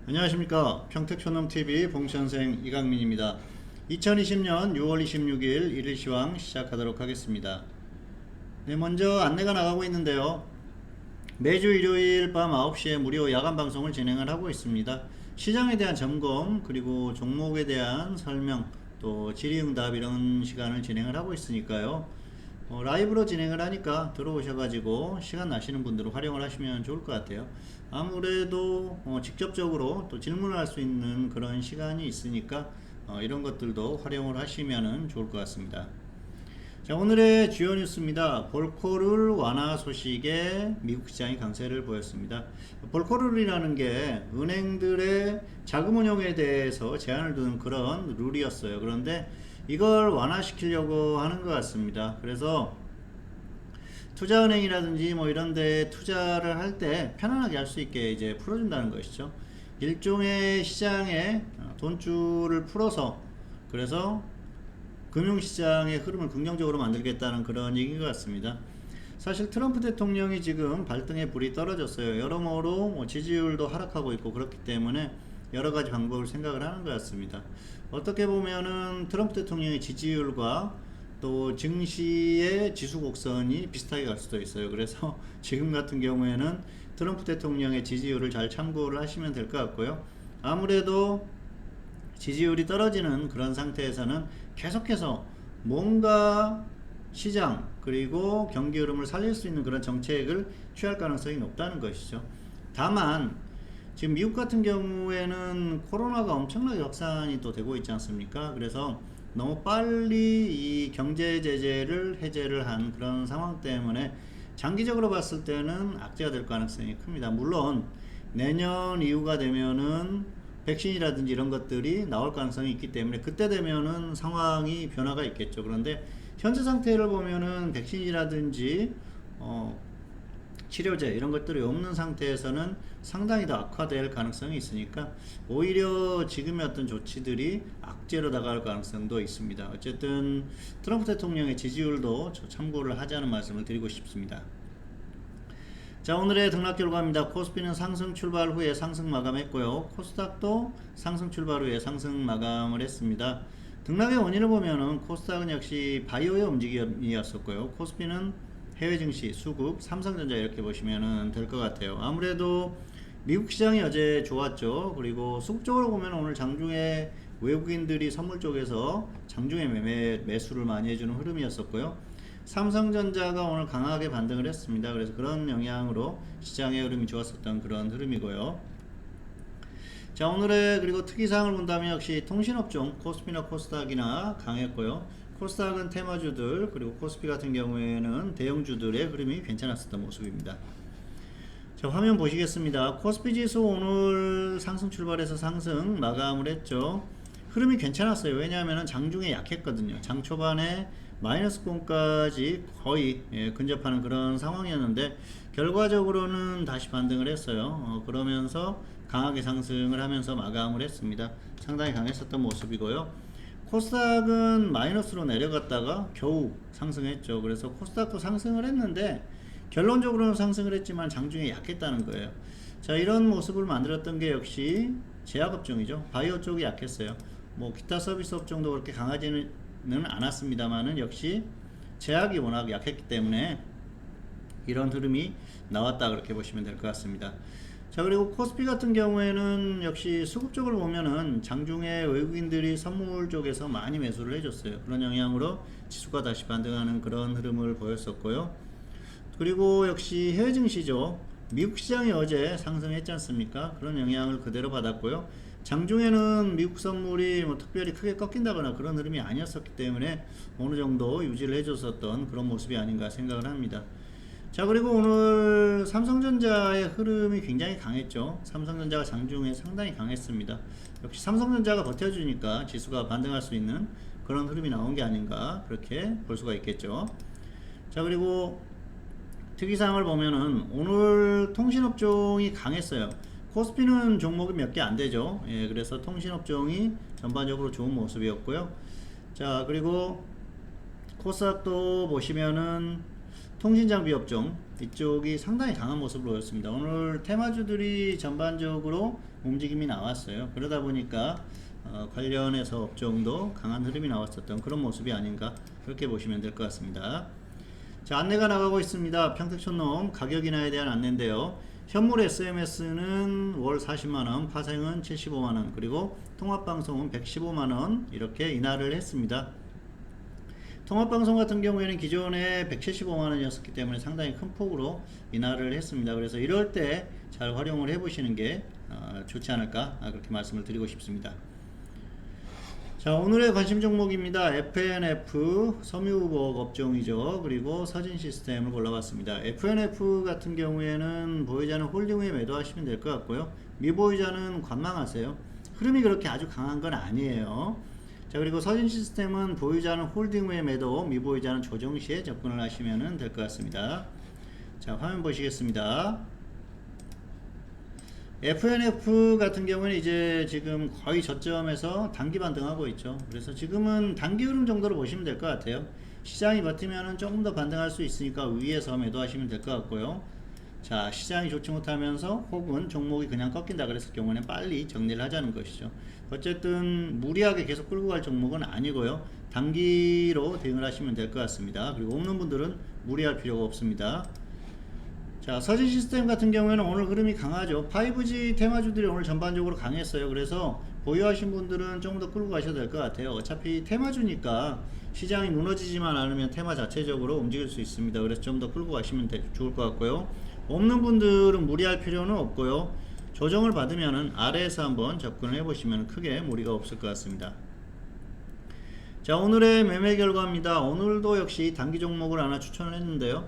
안녕하십니까. 평택촌놈TV 봉천생 이강민입니다. 2020년 6월 26일 일일시황 시작하도록 하겠습니다. 네, 먼저 안내가 나가고 있는데요. 매주 일요일 밤 9시에 무료 야간 방송을 진행을 하고 있습니다. 시장에 대한 점검, 그리고 종목에 대한 설명, 또 질의응답 이런 시간을 진행을 하고 있으니까요. 라이브로 진행을 하니까 들어오셔가지고 시간 나시는 분들은 활용을 하시면 좋을 것 같아요. 아무래도 직접적으로 또 질문을 할 수 있는 그런 시간이 있으니까 이런 것들도 활용을 하시면 좋을 것 같습니다. 자, 오늘의 주요 뉴스입니다. 볼코룰 완화 소식에 미국 시장이 강세를 보였습니다. 볼코룰이라는 게 은행들의 자금 운용에 대해서 제한을 두는 그런 룰이었어요. 그런데 이걸 완화시키려고 하는 것 같습니다. 그래서 투자은행이라든지 뭐 이런 데 투자를 할 때 편안하게 할 수 있게 이제 풀어준다는 것이죠. 일종의 시장에 돈줄을 풀어서, 그래서 금융시장의 흐름을 긍정적으로 만들겠다는 그런 얘기인 것 같습니다. 사실 트럼프 대통령이 지금 발등에 불이 떨어졌어요. 여러모로 지지율도 하락하고 있고 그렇기 때문에 여러 가지 방법을 생각을 하는 것 같습니다. 어떻게 보면은 트럼프 대통령의 지지율과 또 증시의 지수 곡선이 비슷하게 갈 수도 있어요. 그래서 지금 같은 경우에는 트럼프 대통령의 지지율을 잘 참고를 하시면 될 것 같고요. 아무래도 지지율이 떨어지는 그런 상태에서는 계속해서 뭔가 시장 그리고 경기 흐름을 살릴 수 있는 그런 정책을 취할 가능성이 높다는 것이죠. 다만 지금 미국 같은 경우에는 코로나가 엄청나게 확산이 또 되고 있지 않습니까? 그래서 너무 빨리 이 경제 제재를 해제를 한 그런 상황 때문에 장기적으로 봤을 때는 악재가 될 가능성이 큽니다. 물론 내년 이후가 되면은 백신이라든지 이런 것들이 나올 가능성이 있기 때문에 그때 되면은 상황이 변화가 있겠죠. 그런데 현재 상태를 보면은 백신이라든지 치료제 이런 것들이 없는 상태에서는 상당히 더 악화될 가능성이 있으니까 오히려 지금의 어떤 조치들이 악재로 다가갈 가능성도 있습니다. 어쨌든 트럼프 대통령의 지지율도 참고를 하자는 말씀을 드리고 싶습니다. 자, 오늘의 등락 결과입니다. 코스피는 상승 출발 후에 상승 마감했고요. 코스닥도 상승 출발 후에 상승 마감을 했습니다. 등락의 원인을 보면은 코스닥은 역시 바이오의 움직임이었었고요. 코스피는 해외 증시, 수급, 삼성전자 이렇게 보시면 될 것 같아요. 아무래도 미국 시장이 어제 좋았죠. 그리고 수급적으로 보면 오늘 장중에 외국인들이 선물 쪽에서 장중에 매수를 많이 해주는 흐름이었었고요. 삼성전자가 오늘 강하게 반등을 했습니다. 그래서 그런 영향으로 시장의 흐름이 좋았었던 그런 흐름이고요. 자, 오늘의 그리고 특이사항을 본다면 역시 통신업종 코스피나 코스닥이나 강했고요. 코스닥은 테마주들, 그리고 코스피 같은 경우에는 대형주들의 흐름이 괜찮았었던 모습입니다. 자, 화면 보시겠습니다. 코스피 지수 오늘 상승 출발해서 상승 마감을 했죠. 흐름이 괜찮았어요. 왜냐하면 장중에 약했거든요. 장 초반에 마이너스권까지 거의 근접하는 그런 상황이었는데 결과적으로는 다시 반등을 했어요. 그러면서 강하게 상승을 하면서 마감을 했습니다. 상당히 강했었던 모습이고요. 코스닥은 마이너스로 내려갔다가 겨우 상승했죠. 그래서 코스닥도 상승을 했는데 결론적으로는 상승을 했지만 장중에 약했다는 거예요. 자, 이런 모습을 만들었던 게 역시 제약업종이죠. 바이오 쪽이 약했어요. 뭐 기타 서비스 업종도 그렇게 강하지는 않았습니다만은 역시 제약이 워낙 약했기 때문에 이런 흐름이 나왔다 그렇게 보시면 될 것 같습니다. 자, 그리고 코스피 같은 경우에는 역시 수급 쪽을 보면은 장중에 외국인들이 선물 쪽에서 많이 매수를 해줬어요. 그런 영향으로 지수가 다시 반등하는 그런 흐름을 보였었고요. 그리고 역시 해외 증시죠. 미국 시장이 어제 상승했지 않습니까? 그런 영향을 그대로 받았고요. 장중에는 미국 선물이 뭐 특별히 크게 꺾인다거나 그런 흐름이 아니었었기 때문에 어느 정도 유지를 해줬었던 그런 모습이 아닌가 생각을 합니다. 자, 그리고 오늘 삼성전자의 흐름이 굉장히 강했죠. 삼성전자가 장중에 상당히 강했습니다. 역시 삼성전자가 버텨주니까 지수가 반등할 수 있는 그런 흐름이 나온 게 아닌가 그렇게 볼 수가 있겠죠. 자, 그리고 특이사항을 보면은 오늘 통신업종이 강했어요. 코스피는 종목이 몇 개 안 되죠. 그래서 통신업종이 전반적으로 좋은 모습이었고요. 자, 그리고 코스닥도 보시면은 통신장비 업종 이쪽이 상당히 강한 모습을 보였습니다. 오늘 테마주들이 전반적으로 움직임이 나왔어요. 그러다 보니까 관련해서 업종도 강한 흐름이 나왔었던 그런 모습이 아닌가 그렇게 보시면 될 것 같습니다. 자, 안내가 나가고 있습니다. 평택촌놈 가격 인하에 대한 안내인데요. 현물 SMS는 월 40만원, 파생은 75만원, 그리고 통합방송은 115만원 이렇게 인하를 했습니다. 통합방송 같은 경우에는 기존에 175만원이었기 때문에 상당히 큰 폭으로 인하를 했습니다. 그래서 이럴 때 잘 활용을 해보시는 게 좋지 않을까 그렇게 말씀을 드리고 싶습니다. 자, 오늘의 관심 종목입니다. FNF 섬유보호 업종이죠. 그리고 서진 시스템을 골라봤습니다. FNF 같은 경우에는 보유자는 홀딩 후에 매도하시면 될 것 같고요. 미보유자는 관망하세요. 흐름이 그렇게 아주 강한 건 아니에요. 자, 그리고 서진 시스템은 보유자는 홀딩 후에 매도, 미보유자는 조정 시에 접근을 하시면 될 것 같습니다. 자, 화면 보시겠습니다. FNF 같은 경우는 이제 지금 거의 저점에서 단기 반등하고 있죠. 그래서 지금은 단기 흐름 정도로 보시면 될 것 같아요. 시장이 버티면은 조금 더 반등할 수 있으니까 위에서 매도하시면 될 것 같고요. 자, 시장이 좋지 못하면서 혹은 종목이 그냥 꺾인다 그랬을 경우에는 빨리 정리를 하자는 것이죠. 어쨌든 무리하게 계속 끌고 갈 종목은 아니고요. 단기로 대응을 하시면 될 것 같습니다. 그리고 없는 분들은 무리할 필요가 없습니다. 자, 서진 시스템 같은 경우에는 오늘 흐름이 강하죠. 5G 테마주들이 오늘 전반적으로 강했어요. 그래서 보유하신 분들은 조금 더 끌고 가셔도 될 것 같아요. 어차피 테마주니까 시장이 무너지지만 않으면 테마 자체적으로 움직일 수 있습니다. 그래서 좀 더 끌고 가시면 좋을 것 같고요. 없는 분들은 무리할 필요는 없고요. 조정을 받으면은 아래에서 한번 접근을 해보시면 크게 무리가 없을 것 같습니다. 자, 오늘의 매매 결과입니다. 오늘도 역시 단기 종목을 하나 추천을 했는데요.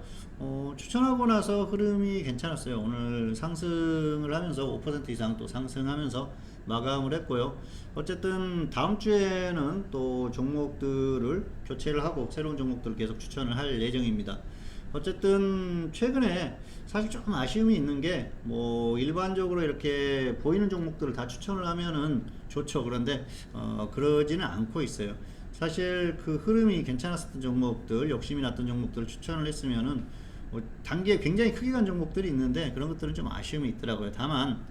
추천하고 나서 흐름이 괜찮았어요. 오늘 상승을 하면서 5% 이상 또 상승하면서 마감을 했고요. 어쨌든 다음 주에는 또 종목들을 교체를 하고 새로운 종목들을 계속 추천을 할 예정입니다. 어쨌든 최근에 사실 조금 아쉬움이 있는 게 뭐 일반적으로 이렇게 보이는 종목들을 다 추천을 하면은 좋죠. 그런데 그러지는 않고 있어요. 사실 그 흐름이 괜찮았었던 종목들, 욕심이 났던 종목들을 추천을 했으면은 단기에 굉장히 크게 간 종목들이 있는데 그런 것들은 좀 아쉬움이 있더라고요. 다만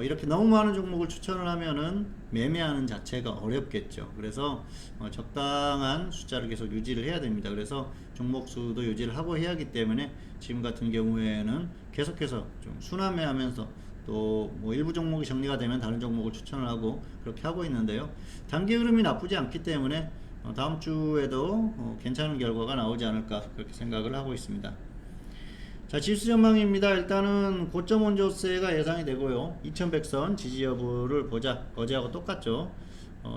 이렇게 너무 많은 종목을 추천을 하면은 매매하는 자체가 어렵겠죠. 그래서 적당한 숫자를 계속 유지를 해야 됩니다. 그래서 종목 수도 유지를 하고 해야 하기 때문에 지금 같은 경우에는 계속해서 좀 순환매하면서 또 뭐 일부 종목이 정리가 되면 다른 종목을 추천을 하고 그렇게 하고 있는데요. 단기 흐름이 나쁘지 않기 때문에 다음 주에도 괜찮은 결과가 나오지 않을까 그렇게 생각을 하고 있습니다. 자, 지수 전망입니다. 일단은 고점 원조세가 예상이 되고요. 2100선 지지 여부를 보자. 어제하고 똑같죠.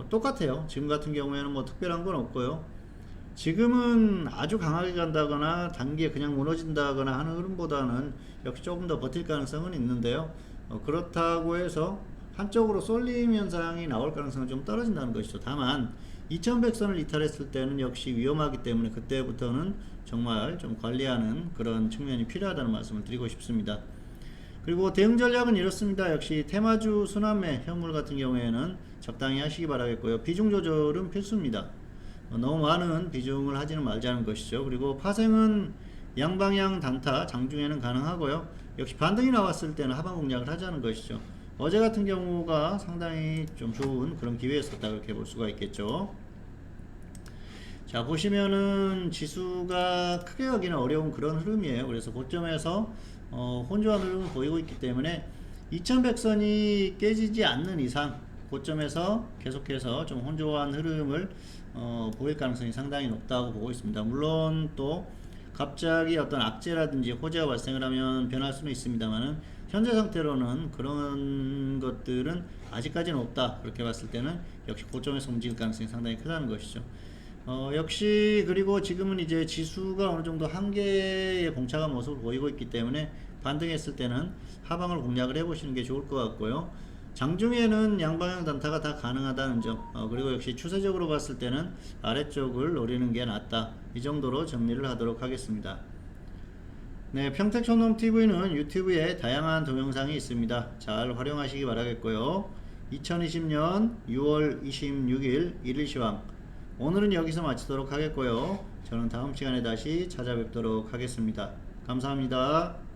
똑같아요. 지금 같은 경우에는 뭐 특별한 건 없고요. 지금은 아주 강하게 간다거나 단기에 그냥 무너진다거나 하는 흐름보다는 역시 조금 더 버틸 가능성은 있는데요. 그렇다고 해서 한쪽으로 쏠림 현상이 나올 가능성은 좀 떨어진다는 것이죠. 다만 2100선을 이탈했을 때는 역시 위험하기 때문에 그때부터는 정말 좀 관리하는 그런 측면이 필요하다는 말씀을 드리고 싶습니다. 그리고 대응 전략은 이렇습니다. 역시 테마주 순환매 현물 같은 경우에는 적당히 하시기 바라겠고요. 비중 조절은 필수입니다. 너무 많은 비중을 하지는 말자는 것이죠. 그리고 파생은 양방향 단타 장중에는 가능하고요. 역시 반등이 나왔을 때는 하방 공략을 하자는 것이죠. 어제 같은 경우가 상당히 좀 좋은 그런 기회였었다 그렇게 볼 수가 있겠죠. 자, 보시면은 지수가 크게 가기는 어려운 그런 흐름이에요. 그래서 고점에서 혼조한 흐름을 보이고 있기 때문에 2100선이 깨지지 않는 이상 고점에서 계속해서 좀 혼조한 흐름을 보일 가능성이 상당히 높다고 보고 있습니다. 물론 또 갑자기 어떤 악재라든지 호재가 발생을 하면 변할 수는 있습니다만은 현재 상태로는 그런 것들은 아직까지는 없다 그렇게 봤을 때는 역시 고점에서 움직일 가능성이 상당히 크다는 것이죠. 역시 그리고 지금은 이제 지수가 어느 정도 한계의 봉착한 모습을 보이고 있기 때문에 반등했을 때는 하방을 공략을 해보시는 게 좋을 것 같고요. 장중에는 양방향 단타가 다 가능하다는 점, 그리고 역시 추세적으로 봤을 때는 아래쪽을 노리는 게 낫다. 이 정도로 정리를 하도록 하겠습니다. 네, 평택촌놈TV는 유튜브에 다양한 동영상이 있습니다. 잘 활용하시기 바라겠고요. 2020년 6월 26일 1일 시황 오늘은 여기서 마치도록 하겠고요. 저는 다음 시간에 다시 찾아뵙도록 하겠습니다. 감사합니다.